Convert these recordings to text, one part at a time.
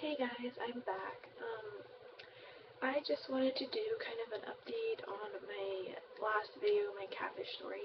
Hey guys, I'm back. I just wanted to do kind of an update on my last video, my catfish story.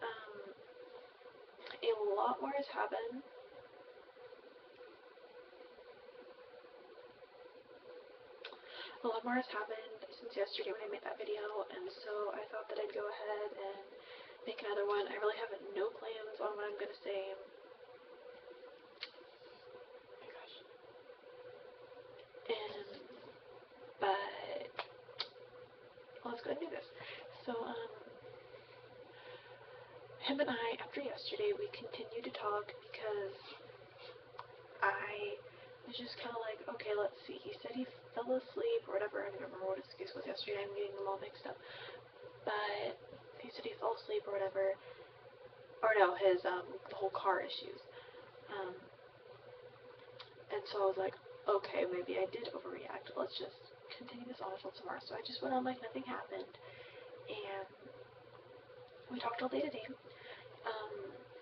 A lot more has happened. Since yesterday when I made that video, and so I thought that I'd go ahead and make another one. I really have no plans on what I'm gonna say. Oh my gosh. But let's go ahead and do this. So, him and I, after yesterday, we continued to talk because I was just kind of like, okay, let's see. He said he fell asleep or whatever. I don't remember what his excuse was yesterday. I'm getting them all mixed up. But he said he fell asleep or whatever. Or no, his, the whole car issues. And so I was like, okay, maybe I did overreact. Let's just continue this on until tomorrow. So I just went on like nothing happened. And we talked all day today.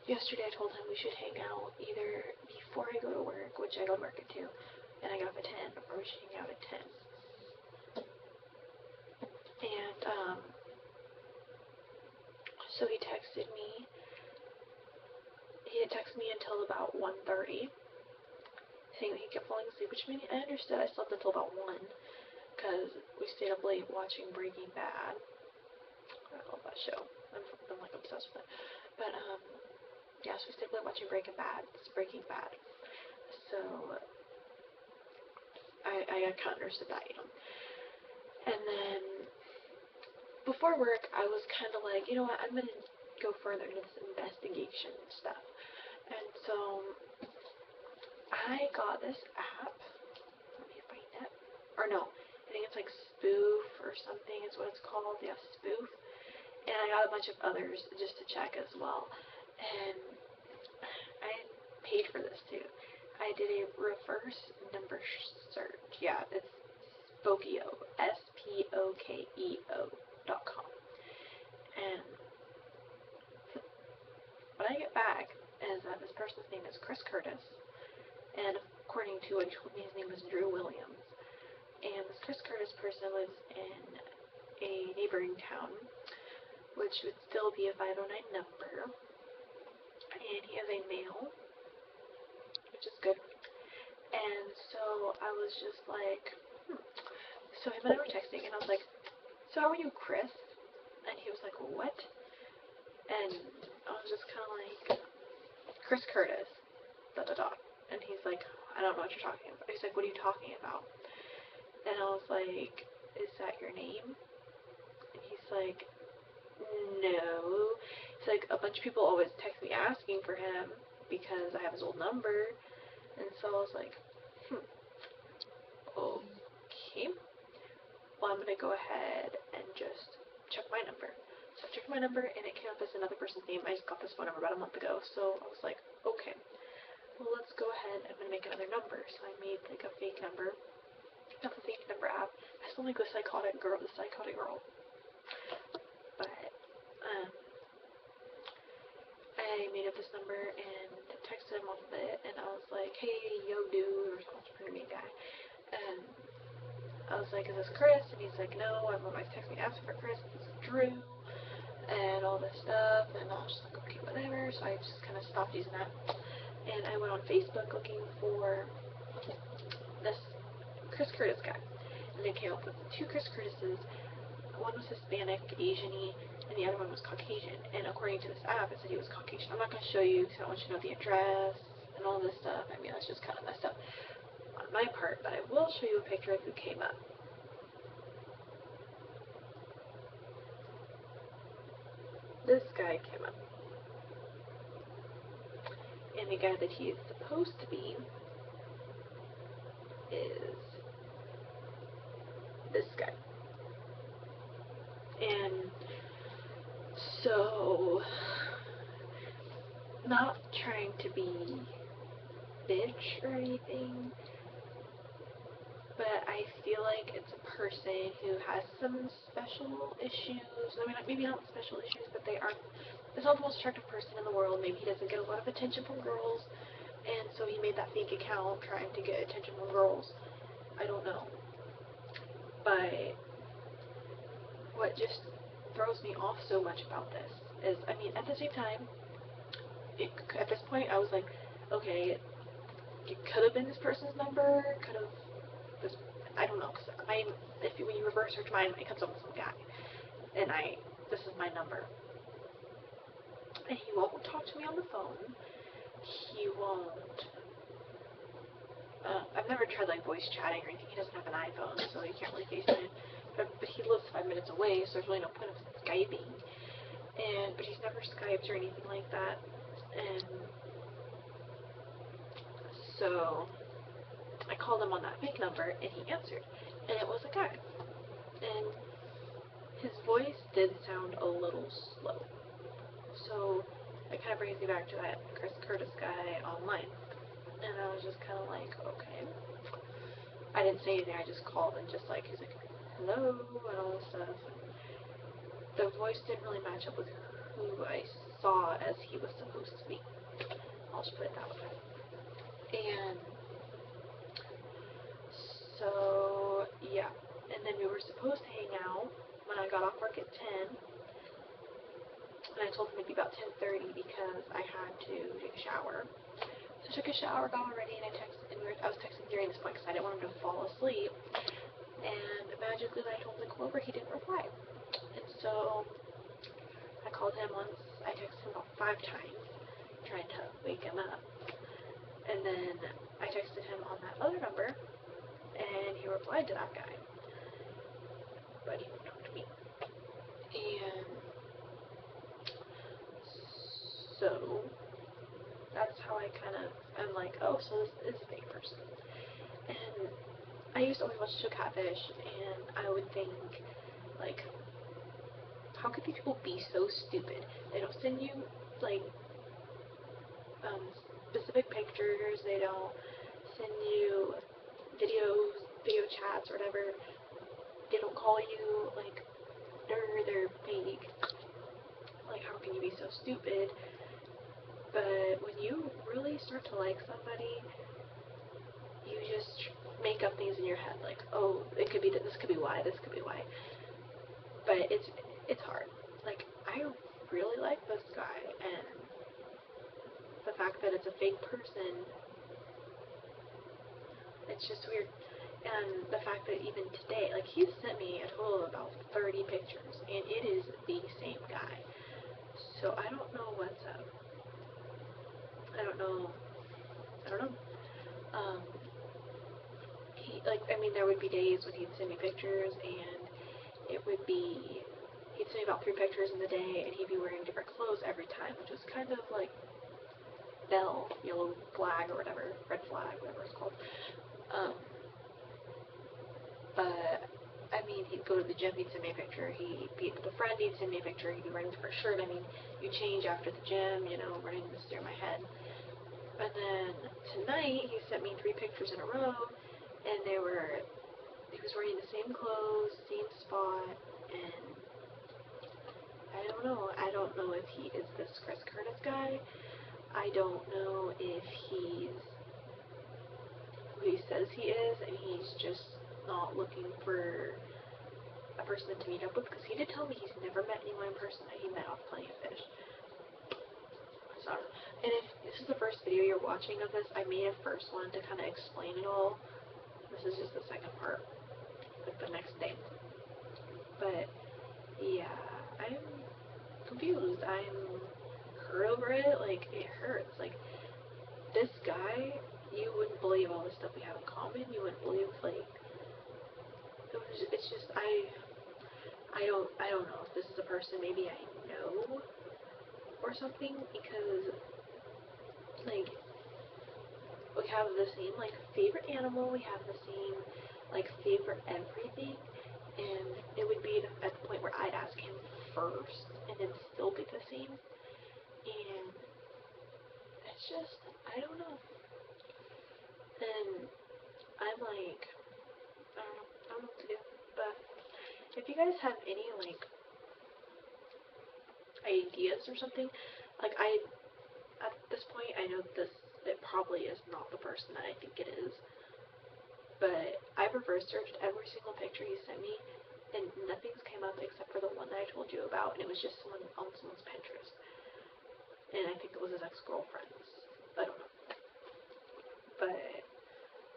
Yesterday I told him we should hang out either before I go to work, which I go to work at 2, and I get off at 10, or we should hang out at 10. And, so he texted me. He had texted me until about 1:30, saying that he kept falling asleep, which made me, I understood I slept until about 1, because we stayed up late watching Breaking Bad. I love that show. I'm like obsessed with it. But, yeah, so we stayed up late watching Breaking Bad. So, I kind of understood that, And then, before work, I was kind of like, you know what, I'm going to go further into this investigation stuff. And so, I got this app. Let me find it. Or no, I think it's like Spoof or something is what it's called. Yeah, Spoof. And I got a bunch of others just to check as well. And I paid for this too. I did a reverse number search. Yeah, it's Spokeo, SPOKEO.com. And what I get back is that this person's name is Chris Curtis, and according to it, his name is Drew Williams. And this Chris Curtis person lives in a neighboring town, which would still be a 509 number. And he is a male, which is good. And so I was just like, So him and I were texting, and I was like, so how are you, Chris? And he was like, what? And I was just kind of like, Chris Curtis, ... And he's like, I don't know what you're talking about. He's like, what are you talking about? And I was like, is that your name? And he's like, no. He's like, a bunch of people always text me asking for him because I have his old number. And so I was like, okay. Well, I'm going to go ahead and just check my number. So I checked my number, and it came up as another person's name. I just got this phone number about a month ago, so I was like, okay. Well, let's go ahead. I'm going to make another number. So I made like a fake number. Not the fake number app. I still like the psychotic girl. But, I made up this number and texted him off of it, and I was like, hey, yo, dude, or something, pretty mean guy. And I was like, is this Chris? And he's like, no, everyone always texts me asking for Chris. It's Drew, and all this stuff. And I was just like, okay, whatever. So I just kind of stopped using that. And I went on Facebook looking for this Chris Curtis guy. And I came up with 2 Chris Curtises. One was Hispanic, Asian-y, and the other one was Caucasian. And according to this app, it said he was Caucasian. I'm not going to show you because I don't want you to know the address and all this stuff. I mean, that's just kind of messed up on my part, but I will show you a picture of who came up. This guy came up. And the guy that he is supposed to be is this guy. And so, not trying to be bitch or anything, but I feel like it's a person who has some special issues. I mean, maybe not special issues, but they aren't. He's not the most attractive person in the world. Maybe he doesn't get a lot of attention from girls. And so he made that fake account trying to get attention from girls. I don't know. But what just throws me off so much about this is, I mean, at the same time, at this point, I was like, okay, it could have been this person's number, could have this, I don't know, because when you reverse search mine, it comes up with some guy, and this is my number, and he won't talk to me on the phone, he won't, I've never tried, like, voice chatting or anything. He doesn't have an iPhone, so he can't really FaceTime, but he lives 5 minutes away, so there's really no point of Skyping, but he's never Skyped or anything like that, and so I called him on that fake number, and he answered, and it was a guy, and his voice did sound a little slow, so it kind of brings me back to that Chris Curtis guy online, and I was just kind of like, okay, I didn't say anything, I just called, and just like, he's like, hello, and all this stuff, the voice didn't really match up with who I saw as he was supposed to be, I'll just put it that way, and so, yeah, and then we were supposed to hang out when I got off work at 10, and I told him it'd be about 10:30 because I had to take a shower. So I took a shower, got all ready, and I was texting during this point because I didn't want him to fall asleep, and magically when I told him to come over, he didn't reply, and so I called him once, I texted him about 5 times, trying to wake him up, and then I texted him on that other number, and he replied to that guy, but he wouldn't talk to me, and so that's how I kind of am like, oh, so this is a fake person, and I used to always watch the show Catfish, and I would think, like, how could these people be so stupid? They don't send you, like, specific pictures, they don't send you video chats or whatever, they don't call you, like, they're fake, like, how can you be so stupid? But when you really start to like somebody, you just make up things in your head, like, oh, it could be that, this could be why, this could be why, but it's hard, like, I really like this guy, and the fact that it's a fake person, it's just weird. And the fact that even today, like, he's sent me a total of about 30 pictures, and it is the same guy. So I don't know what's up. I don't know. There would be days when he'd send me pictures, and it would be, he'd send me about 3 pictures in the day, and he'd be wearing different clothes every time, which was kind of like yellow flag or whatever, red flag, whatever it's called. But I mean, he'd go to the gym, he'd send me a picture. He'd be with a friend, he'd send me a picture. He'd be wearing a different shirt. I mean, you change after the gym, running this through my head. And then tonight, he sent me 3 pictures in a row, and he was wearing the same clothes, same spot, and I don't know. I don't know if he is this Chris Curtis guy. I don't know if he's who he says he is, and he's just not looking for a person to meet up with, because he did tell me he's never met anyone in person that he met off Plenty of Fish. So, and if this is the first video you're watching of this, I may have first wanted to kind of explain it all. This is just the second part, like the next day. But yeah, I'm confused. I'm hurt over it. Like, it hurts. Like, this guy, you wouldn't believe all the stuff we have in common. You wouldn't believe, like, it's just, I don't know if this is a person maybe I know or something, because, like, we have the same, like, favorite animal, we have the same, like, favorite everything, and it would be at the point where I'd ask him first, and it'd still be the same, and it's just, I don't know, and I'm like, I don't know what to do, but if you guys have any, like, ideas or something, like, at this point, I know it probably is not the person that I think it is. But I reverse searched every single picture he sent me, and nothing's came up except for the one that I told you about, and it was just someone on someone's Pinterest. And I think it was his ex-girlfriend's. I don't know. But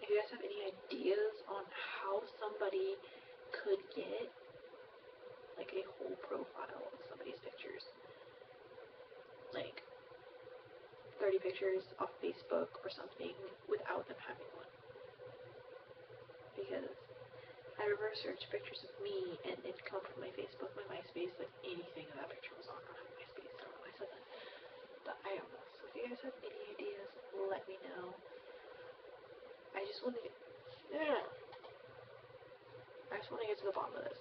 if you guys have any ideas on how somebody could get like a whole profile of somebody's pictures, like 30 pictures off Facebook or something without them having one, because I reverse search pictures of me and it'd come from my Facebook, my MySpace, like anything that picture was on MySpace. I don't know why I said that, but I don't know. So if you guys have any ideas, let me know. I just want to get, I just want to get to the bottom of this.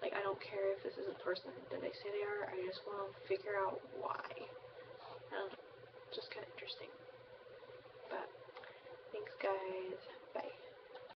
Like, I don't care if this is a person that they say they are, I just want to figure out why. Just kind of interesting. But, thanks guys.